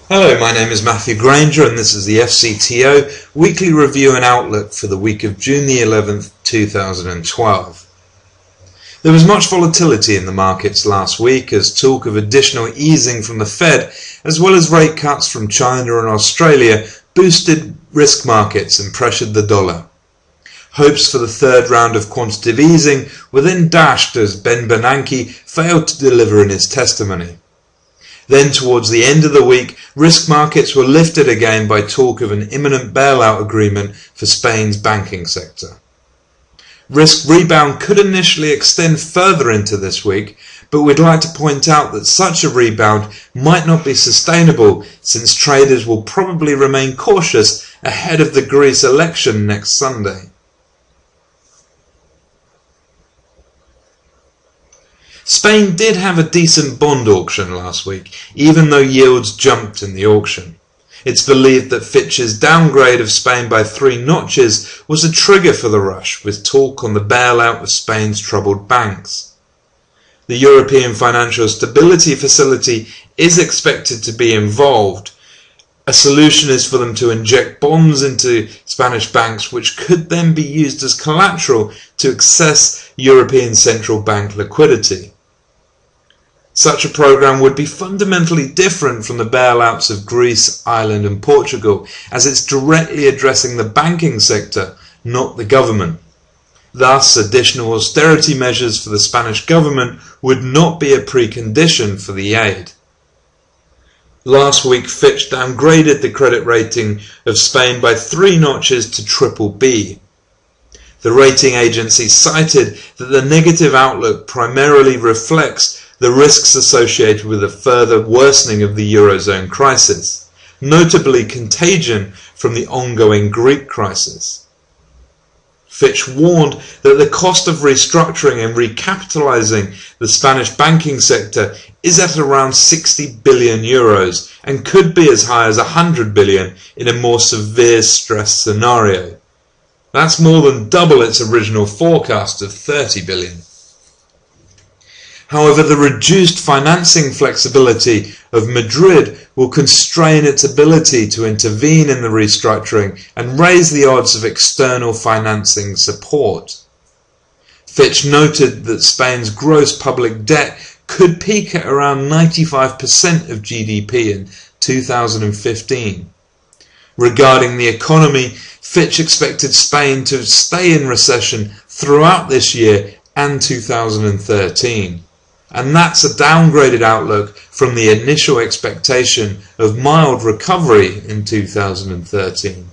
Hello, my name is Matthew Granger and this is the FCTO Weekly Review and Outlook for the week of June the 11th, 2012. There was much volatility in the markets last week as talk of additional easing from the Fed as well as rate cuts from China and Australia boosted risk markets and pressured the dollar. Hopes for the third round of quantitative easing were then dashed as Ben Bernanke failed to deliver in his testimony. Then towards the end of the week, risk markets were lifted again by talk of an imminent bailout agreement for Spain's banking sector. Risk rebound could initially extend further into this week, but we'd like to point out that such a rebound might not be sustainable since traders will probably remain cautious ahead of the Greece election next Sunday. Spain did have a decent bond auction last week, even though yields jumped in the auction. It's believed that Fitch's downgrade of Spain by 3 notches was a trigger for the rush, with talk on the bailout of Spain's troubled banks. The European Financial Stability Facility is expected to be involved. A solution is for them to inject bonds into Spanish banks, which could then be used as collateral to access European Central Bank liquidity. Such a program would be fundamentally different from the bailouts of Greece, Ireland and Portugal, as it's directly addressing the banking sector, not the government. Thus, additional austerity measures for the Spanish government would not be a precondition for the aid. Last week, Fitch downgraded the credit rating of Spain by 3 notches to BBB. The rating agency cited that the negative outlook primarily reflects the risks associated with a further worsening of the Eurozone crisis, notably contagion from the ongoing Greek crisis. Fitch warned that the cost of restructuring and recapitalizing the Spanish banking sector is at around 60 billion euros and could be as high as 100 billion in a more severe stress scenario. That's more than double its original forecast of 30 billion. However, the reduced financing flexibility of Madrid will constrain its ability to intervene in the restructuring and raise the odds of external financing support. Fitch noted that Spain's gross public debt could peak at around 95% of GDP in 2015. Regarding the economy, Fitch expected Spain to stay in recession throughout this year and 2013. And that's a downgraded outlook from the initial expectation of mild recovery in 2013.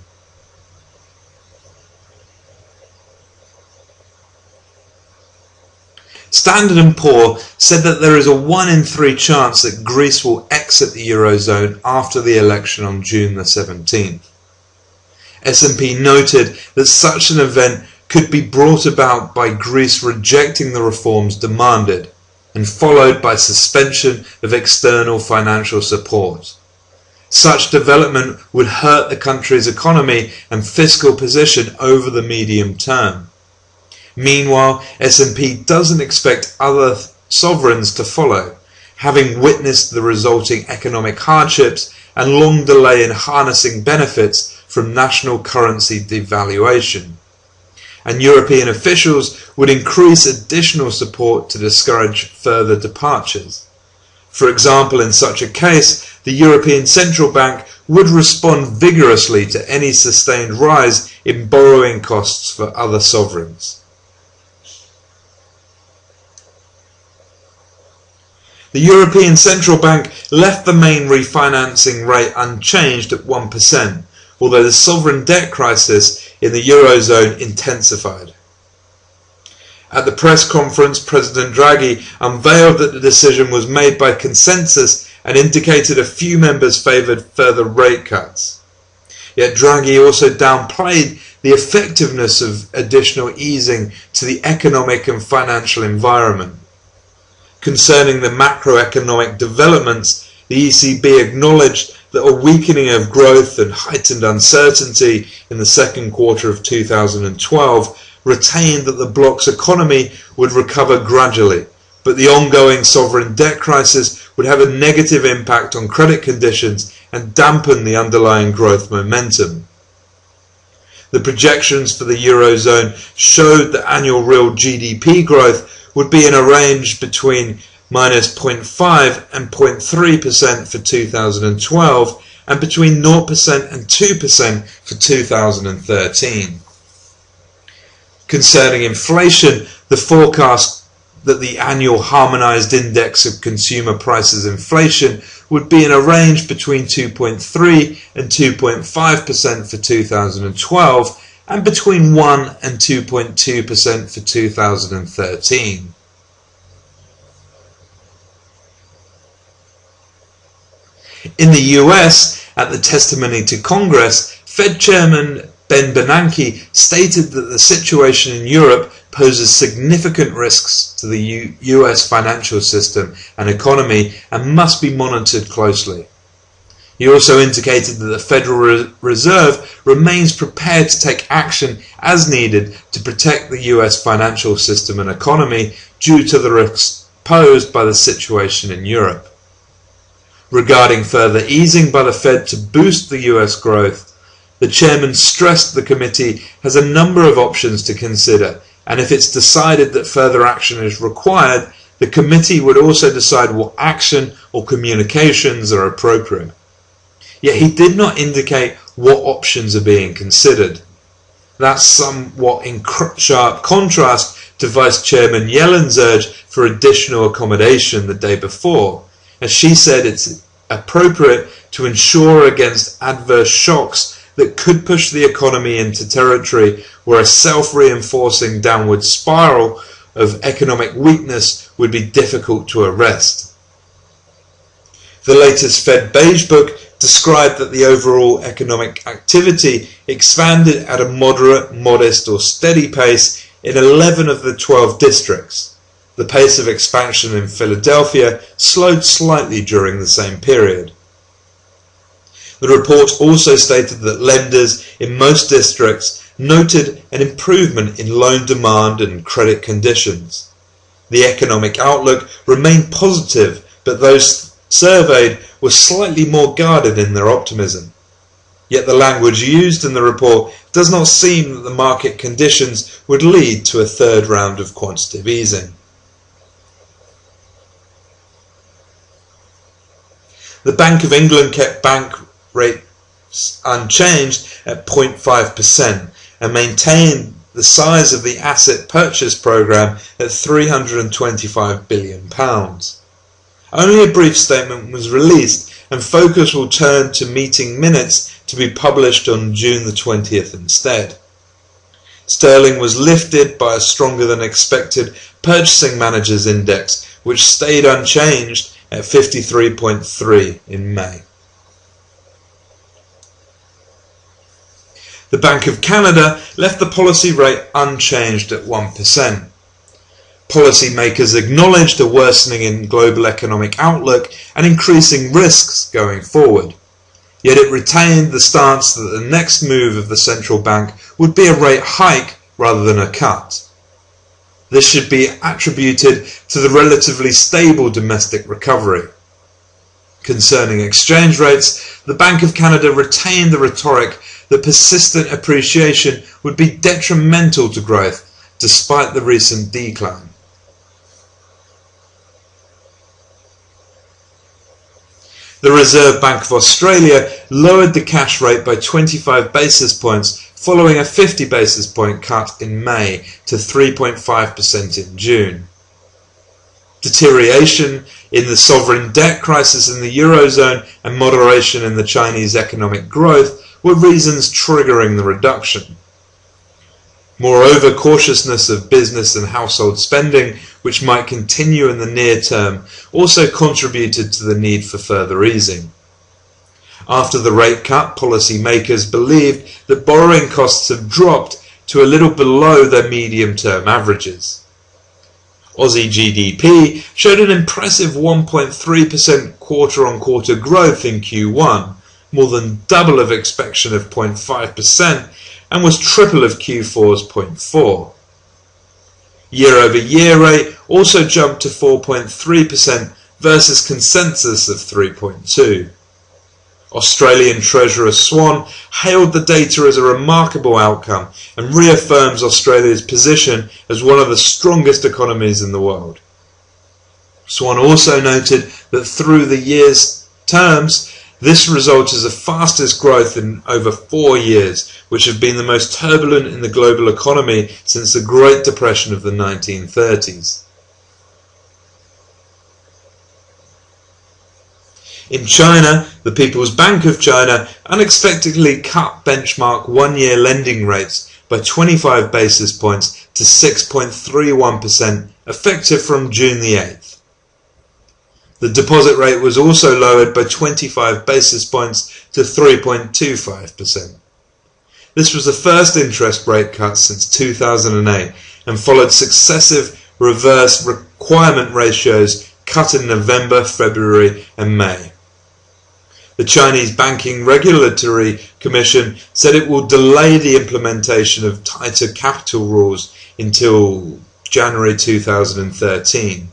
Standard & Poor's said that there is a 1 in 3 chance that Greece will exit the Eurozone after the election on June the 17th. S&P noted that such an event could be brought about by Greece rejecting the reforms demanded, and followed by suspension of external financial support. Such development would hurt the country's economy and fiscal position over the medium term. Meanwhile, S&P doesn't expect other sovereigns to follow, having witnessed the resulting economic hardships and long delay in harnessing benefits from national currency devaluation. And European officials would increase additional support to discourage further departures. For example, in such a case, the European Central Bank would respond vigorously to any sustained rise in borrowing costs for other sovereigns. The European Central Bank left the main refinancing rate unchanged at 1%, although the sovereign debt crisis in the Eurozone intensified. At the press conference, President Draghi unveiled that the decision was made by consensus and indicated a few members favoured further rate cuts. Yet Draghi also downplayed the effectiveness of additional easing to the economic and financial environment. Concerning the macroeconomic developments, the ECB acknowledged that a weakening of growth and heightened uncertainty in the second quarter of 2012 retained that the bloc's economy would recover gradually, but the ongoing sovereign debt crisis would have a negative impact on credit conditions and dampen the underlying growth momentum. The projections for the Eurozone showed that annual real GDP growth would be in a range between -0.5 and 0.3% for 2012 and between 0% and 2% for 2013. Concerning inflation, the forecast that the annual harmonized index of consumer prices inflation would be in a range between 2.3 and 2.5% for 2012 and between 1 and 2.2% for 2013. In the US, at the testimony to Congress, Fed Chairman Ben Bernanke stated that the situation in Europe poses significant risks to the US financial system and economy and must be monitored closely. He also indicated that the Federal Reserve remains prepared to take action as needed to protect the US financial system and economy due to the risks posed by the situation in Europe. Regarding further easing by the Fed to boost the US growth, the chairman stressed the committee has a number of options to consider, and if it's decided that further action is required, the committee would also decide what action or communications are appropriate. Yet he did not indicate what options are being considered. That's somewhat in sharp contrast to Vice Chairman Yellen's urge for additional accommodation the day before, as she said it's appropriate to ensure against adverse shocks that could push the economy into territory where a self-reinforcing downward spiral of economic weakness would be difficult to arrest. The latest Fed Beige Book described that the overall economic activity expanded at a moderate, modest or steady pace in 11 of the 12 districts. The pace of expansion in Philadelphia slowed slightly during the same period. The report also stated that lenders in most districts noted an improvement in loan demand and credit conditions. The economic outlook remained positive, but those surveyed were slightly more guarded in their optimism. Yet the language used in the report does not seem that the market conditions would lead to a third round of quantitative easing. The Bank of England kept bank rates unchanged at 0.5% and maintained the size of the asset purchase programme at £325 billion. Only a brief statement was released, and focus will turn to meeting minutes to be published on June the 20th instead. Sterling was lifted by a stronger than expected Purchasing Managers Index, which stayed unchanged at 53.3 in May. The Bank of Canada left the policy rate unchanged at 1%. Policymakers acknowledged a worsening in global economic outlook and increasing risks going forward. Yet it retained the stance that the next move of the central bank would be a rate hike rather than a cut. This should be attributed to the relatively stable domestic recovery. Concerning exchange rates, the Bank of Canada retained the rhetoric that persistent appreciation would be detrimental to growth despite the recent decline. The Reserve Bank of Australia lowered the cash rate by 25 basis points following a 50 basis point cut in May to 3.5% in June. Deterioration in the sovereign debt crisis in the Eurozone and moderation in the Chinese economic growth were reasons triggering the reduction. Moreover, cautiousness of business and household spending, which might continue in the near term, also contributed to the need for further easing. After the rate cut, policymakers believed that borrowing costs have dropped to a little below their medium-term averages. Aussie GDP showed an impressive 1.3% quarter-on-quarter growth in Q1, more than double of expectation of 0.5%, and was triple of Q4's 0.4%. Year-over-year rate also jumped to 4.3% versus consensus of 3.2%. Australian Treasurer Swan hailed the data as a remarkable outcome and reaffirms Australia's position as one of the strongest economies in the world. Swan also noted that through the year's terms, this result is the fastest growth in over 4 years, which have been the most turbulent in the global economy since the Great Depression of the 1930s. In China, the People's Bank of China unexpectedly cut benchmark one-year lending rates by 25 basis points to 6.31%, effective from June the 8th. The deposit rate was also lowered by 25 basis points to 3.25%. This was the first interest rate cut since 2008 and followed successive reverse requirement ratios cut in November, February and May. The Chinese Banking Regulatory Commission said it will delay the implementation of tighter capital rules until January 2013.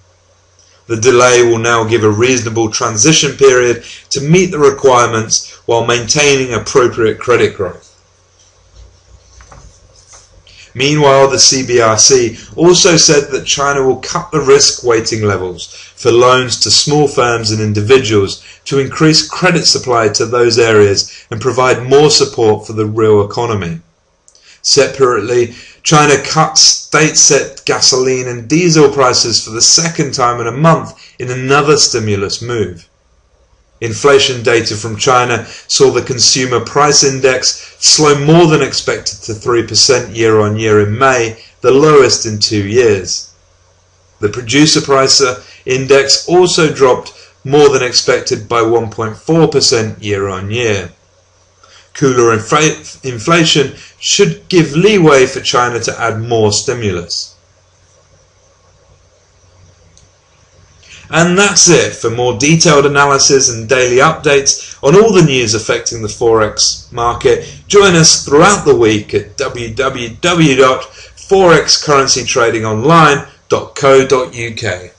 The delay will now give a reasonable transition period to meet the requirements while maintaining appropriate credit growth. Meanwhile, the CBRC also said that China will cut the risk weighting levels for loans to small firms and individuals to increase credit supply to those areas and provide more support for the real economy. Separately, China cut state-set gasoline and diesel prices for the second time in a month in another stimulus move. Inflation data from China saw the consumer price index slow more than expected to 3% year-on-year in May, the lowest in 2 years. The producer price index also dropped more than expected by 1.4% year-on-year. Cooler inflation should give leeway for China to add more stimulus. And that's it. For more detailed analysis and daily updates on all the news affecting the Forex market, join us throughout the week at www.forexcurrencytradingonline.co.uk.